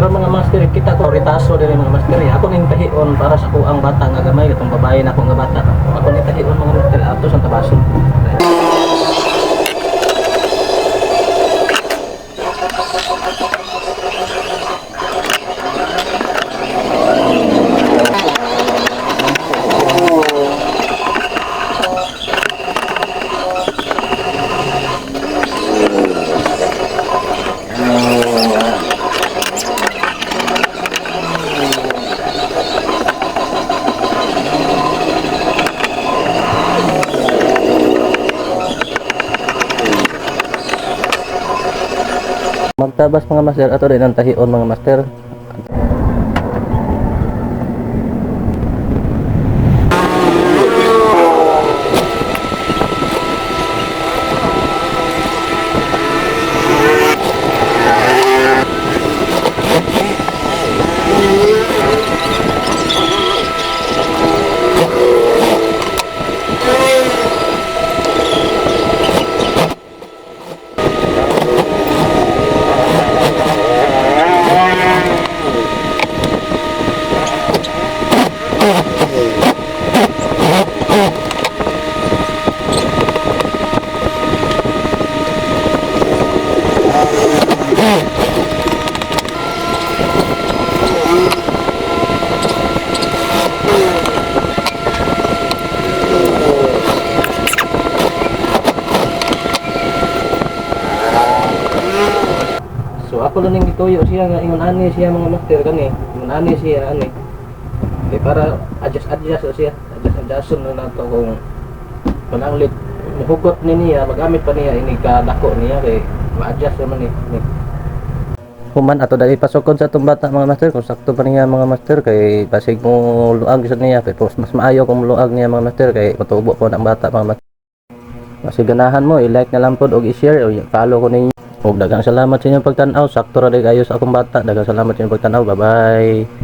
Pero mga master, kita ko ritaso din mga master. Ako ning tahion para sa kuang bata nga gamay itong babae na ako nga bata. Ako ning tahion mga master ato sa tabason. Magtabas mga master ato din ang tahion mga master. So ako lang ning gituyo siya nga ingon ani siya mga master kani. Ingon ani siya ani. Kay para adjust siya. Adjust na nato kung pananglit muhugot ni niya magamit pa niya ini ka dako niya kay ma-adjust naman ni. Human ato dali pasokon sa atong bata mga master kung sakto pa niya mga master kay basig mo luag sa niya kay mas maayo kung luag niya mga master kay matubo po ng bata mga master. Masig ganahan mo i-like na lang pod og i-share o follow ko ninyo. Og daghang salamat sa inyong pagtan-aw. Sakto ra kayo sa akong bata. Daghang salamat sa inyong pagtan-aw. Bye-bye.